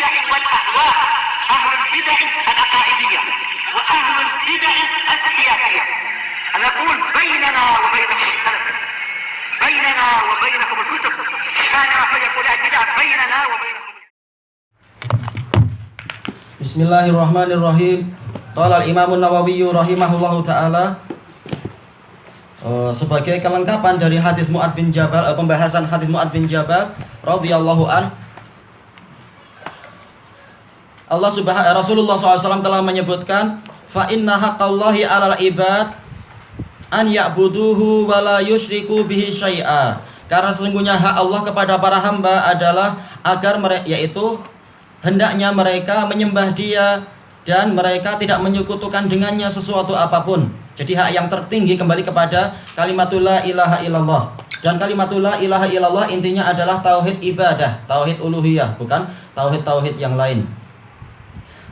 البدع والأهواء، أهل البدع العقائدية وأهل البدع السياسية. نقول بيننا وبينكم السلف، بيننا وبينكم الكتب، كان فيقول البدع بيننا وبينكم. Bismillahirrahmanirrahim. Qala al-Imam An-Nawawi rahimahullahu taala, sebagai kelengkapan dari hadis Mu'adz bin Jabal, pembahasan hadis Mu'adz bin Jabal radhiyallahu an, Rasulullah SAW telah menyebutkan, fa inna haqqallahi 'alal ibad an ya'buduhu wa la yusyriku bihi syai'a. Karena sesungguhnya hak Allah kepada para hamba adalah agar mereka, yaitu hendaknya mereka menyembah Dia dan mereka tidak menyekutukan dengannya sesuatu apapun. Jadi hak yang tertinggi kembali kepada kalimatul la ilaha illallah. Dan kalimatul la ilaha illallah intinya adalah tauhid ibadah, tauhid uluhiyah, bukan tauhid-tauhid yang lain.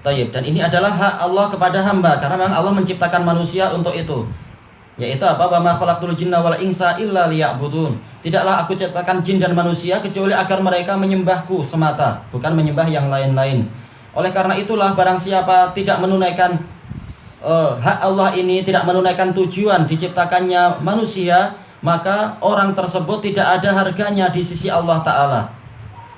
Tayyib. Dan ini adalah hak Allah kepada hamba, karena memang Allah menciptakan manusia untuk itu. Yaitu apa? Wa ma khalaqtul jinna wal insa illa liya'budun. Tidaklah aku ciptakan jin dan manusia kecuali agar mereka menyembahku semata, bukan menyembah yang lain-lain. Oleh karena itulah barang siapa tidak menunaikan hak Allah ini, tidak menunaikan tujuan diciptakannya manusia, maka orang tersebut tidak ada harganya di sisi Allah Ta'ala.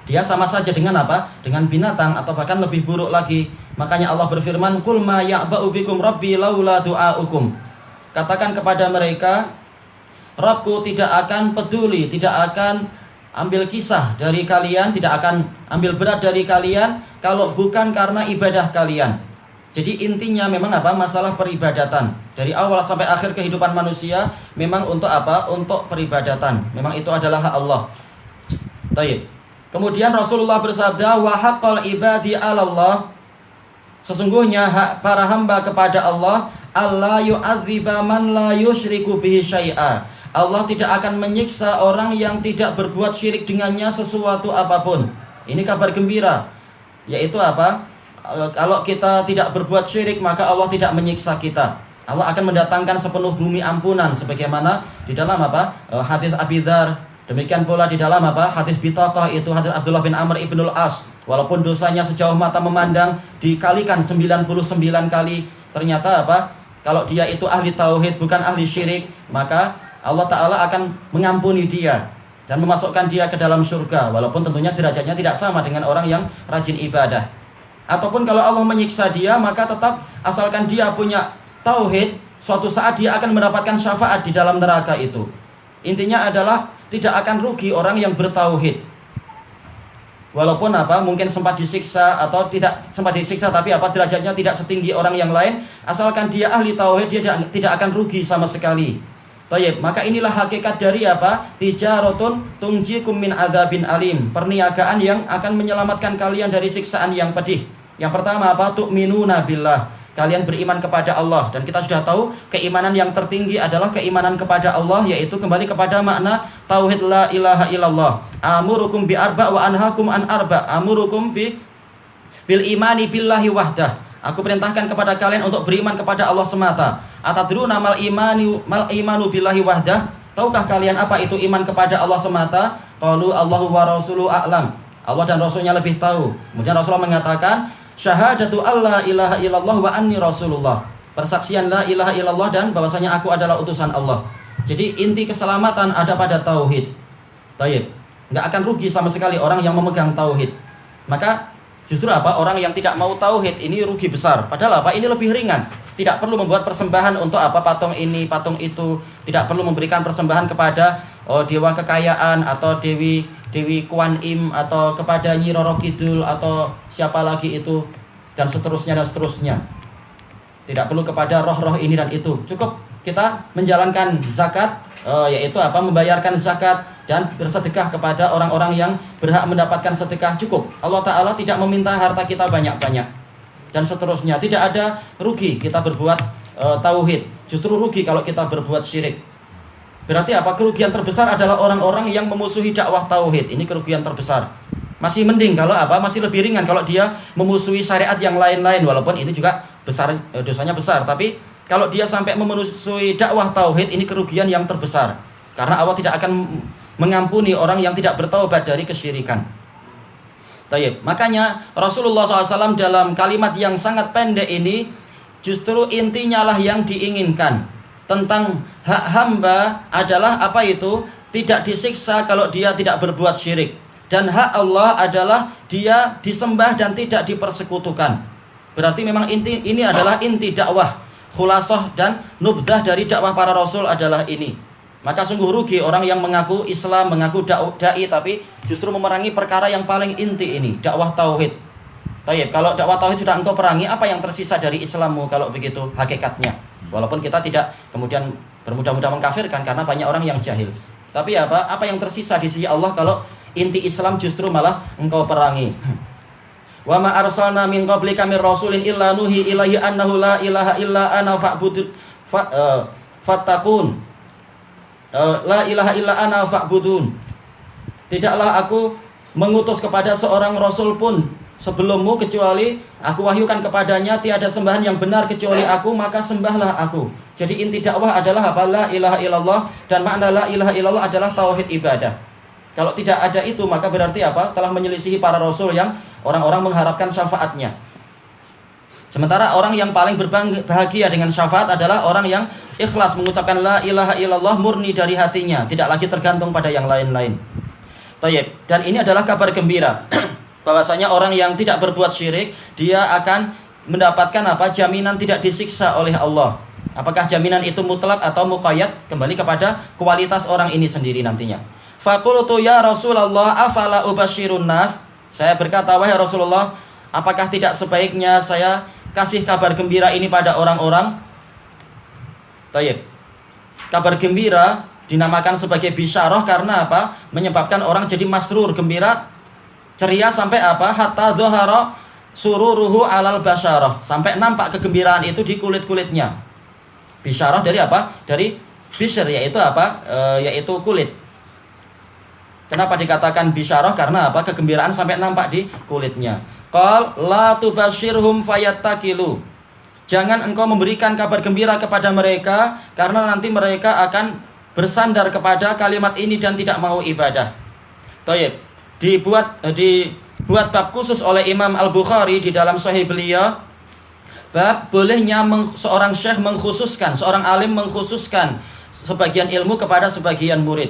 Dia sama saja dengan apa? Dengan binatang, atau bahkan lebih buruk lagi. Makanya Allah berfirman, qul ma ya'ba'u bikum rabbi laula du'aukum. Katakan kepada mereka, Rabbku tidak akan peduli, tidak akan ambil kisah dari kalian, tidak akan ambil berat dari kalian kalau bukan karena ibadah kalian. Jadi intinya memang apa? Masalah peribadatan. Dari awal sampai akhir kehidupan manusia memang untuk apa? Untuk peribadatan. Memang itu adalah hak Allah. Baik. Kemudian Rasulullah bersabda, wa haqqal ibadi 'alallah. Sesungguhnya hak para hamba kepada Allah, Allah yu'adziba man la yusyriku bihi syai'a. Allah tidak akan menyiksa orang yang tidak berbuat syirik dengannya sesuatu apapun. Ini kabar gembira. Yaitu apa? Kalau kita tidak berbuat syirik, maka Allah tidak menyiksa kita. Allah akan mendatangkan sepenuh bumi ampunan, sebagaimana di dalam apa? Hadis Abi Dzar. Demikian pula di dalam apa? Hadis Bitaqah, itu hadis Abdullah bin Amr ibnul As. Walaupun dosanya sejauh mata memandang dikalikan 99 kali, ternyata apa? Kalau dia itu ahli tauhid, bukan ahli syirik, maka Allah Ta'ala akan mengampuni dia dan memasukkan dia ke dalam surga. Walaupun tentunya derajatnya tidak sama dengan orang yang rajin ibadah. Ataupun kalau Allah menyiksa dia, maka tetap asalkan dia punya tauhid, suatu saat dia akan mendapatkan syafaat di dalam neraka itu. Intinya adalah tidak akan rugi orang yang bertauhid. Walaupun apa, mungkin sempat disiksa atau tidak sempat disiksa, tapi apa, derajatnya tidak setinggi orang yang lain, asalkan dia ahli tauhid, dia tidak akan rugi sama sekali. Tayyib, maka inilah hakikat dari apa? Tijaratun tungjikum min adzabin alim. Perniagaan yang akan menyelamatkan kalian dari siksaan yang pedih. Yang pertama apa? Tu'minuna billah. Kalian beriman kepada Allah. Dan kita sudah tahu keimanan yang tertinggi adalah keimanan kepada Allah, yaitu kembali kepada makna tauhid la ilaha illallah. Amurukum bi arba wa anhakum an arba. Amurukum bil imani billahi wahdah. Aku perintahkan kepada kalian untuk beriman kepada Allah semata. Atadruna mal imanu billahi wahdah. Tahukah kalian apa itu iman kepada Allah semata? Qalu Allahu wa rasuluhu a'lam. Allah dan Rasulnya lebih tahu. Kemudian Rasulullah mengatakan, syahadatu alla ilaha illallah wa anni rasulullah. Persaksian la ilaha illallah dan bahwasanya aku adalah utusan Allah. Jadi inti keselamatan ada pada tauhid. Tayyib. Enggak akan rugi sama sekali orang yang memegang tauhid. Maka justru apa? Orang yang tidak mau tauhid ini rugi besar. Padahal apa? Ini lebih ringan. Tidak perlu membuat persembahan untuk apa? Patung ini, patung itu. Tidak perlu memberikan persembahan kepada dewa kekayaan atau Dewi Kuan Im, atau kepada Nyi Roro Kidul, atau siapa lagi itu, dan seterusnya dan seterusnya. Tidak perlu kepada roh-roh ini dan itu. Cukup kita menjalankan zakat, yaitu apa? Membayarkan zakat dan bersedekah kepada orang-orang yang berhak mendapatkan sedekah. Cukup. Allah Ta'ala tidak meminta harta kita banyak-banyak dan seterusnya. Tidak ada rugi kita berbuat tauhid. Justru rugi kalau kita berbuat syirik. Berarti apa? Kerugian terbesar adalah orang-orang yang memusuhi dakwah tauhid. Ini kerugian terbesar. Masih mending kalau apa? Masih lebih ringan kalau dia memusuhi syariat yang lain-lain, walaupun ini juga besar, dosanya besar. Tapi kalau dia sampai memusuhi dakwah tauhid, ini kerugian yang terbesar. Karena Allah tidak akan mengampuni orang yang tidak bertaubat dari kesyirikan. Tayyib. Makanya Rasulullah SAW dalam kalimat yang sangat pendek ini justru intinya lah yang diinginkan. Tentang hak hamba adalah apa itu? Tidak disiksa kalau dia tidak berbuat syirik. Dan hak Allah adalah dia disembah dan tidak dipersekutukan. Berarti memang ini adalah inti dakwah, khulasah dan nubdah dari dakwah para rasul adalah ini. Maka sungguh rugi orang yang mengaku Islam, mengaku da'i, tapi justru memerangi perkara yang paling inti ini, dakwah tauhid. Baik, kalau dakwah tauhid sudah engkau perangi, apa yang tersisa dari Islammu kalau begitu hakikatnya? Walaupun kita tidak kemudian bermudah-mudah mengkafirkan karena banyak orang yang jahil. Tapi apa yang tersisa di sisi Allah kalau inti Islam justru malah engkau perangi? Wa ma arsalna min qablika mir rasulin illa nuhi ilaihi annahu la ilaha illa ana fattaqun. La ilaha illa ana fa'budun. Tidaklah aku mengutus kepada seorang rasul pun sebelummu kecuali aku wahyukan kepadanya tiada sembahan yang benar kecuali aku, maka sembahlah aku. Jadi inti dakwah adalah apa? La ilaha illallah, dan makna la ilaha illallah adalah tauhid ibadah. Kalau tidak ada itu maka berarti apa? Telah menyelisihi para rasul yang orang-orang mengharapkan syafaatnya. Sementara orang yang paling berbahagia dengan syafaat adalah orang yang ikhlas mengucapkan la ilaha illallah murni dari hatinya, tidak lagi tergantung pada yang lain-lain. Tayyib. Dan ini adalah kabar gembira bahwasanya orang yang tidak berbuat syirik dia akan mendapatkan apa? Jaminan tidak disiksa oleh Allah. Apakah jaminan itu mutlak atau muqayyad? Kembali kepada kualitas orang ini sendiri nantinya. Faqultu ya Rasulullah afala ubasyirun nas? Saya berkata, wahai Rasulullah, apakah tidak sebaiknya saya kasih kabar gembira ini pada orang-orang? Tayyib. Kabar gembira dinamakan sebagai bisyarah karena apa? Menyebabkan orang jadi masrur, gembira, ceria sampai apa? Hatta dhahara sururuhu alal basyarah, sampai nampak kegembiraan itu di kulit-kulitnya. Bisyarah dari apa? Dari bisyar, yaitu apa? Yaitu kulit. Kenapa dikatakan bisyarah? Karena apa? Kegembiraan sampai nampak di kulitnya. Qal la tubasyirhum fayattakilu. Jangan engkau memberikan kabar gembira kepada mereka karena nanti mereka akan bersandar kepada kalimat ini dan tidak mau ibadah. Tayyib. Dibuat bab khusus oleh Imam Al-Bukhari di dalam Sahih beliau, bab bolehnya seorang syekh mengkhususkan, seorang alim mengkhususkan sebagian ilmu kepada sebagian murid.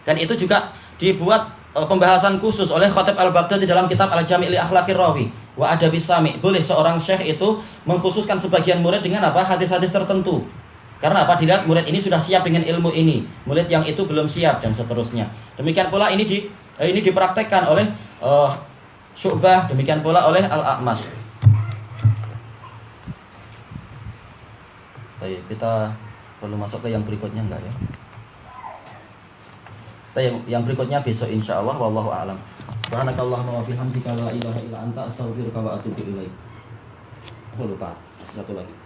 Dan itu juga dibuat pembahasan khusus oleh Khatib Al-Baghdadi dalam kitab Al-Jami' li Akhlaqir Rawi wa Adabis Sami'. Boleh seorang syekh itu mengkhususkan sebagian murid dengan apa? Hadis-hadis tertentu. Karena apa? Dilihat murid ini sudah siap dengan ilmu ini, murid yang itu belum siap, dan seterusnya. Demikian pula ini dipraktekkan oleh Syu'bah, demikian pula oleh Al-A'mash. Baik, kita perlu masuk ke yang berikutnya enggak ya? Yang berikutnya besok insyaallah, wallahu a'lam. Subhanakallahumma wa bihamdika la ilaha illa anta astaghfiruka wa atubu ilaik. Aku lupa satu lagi.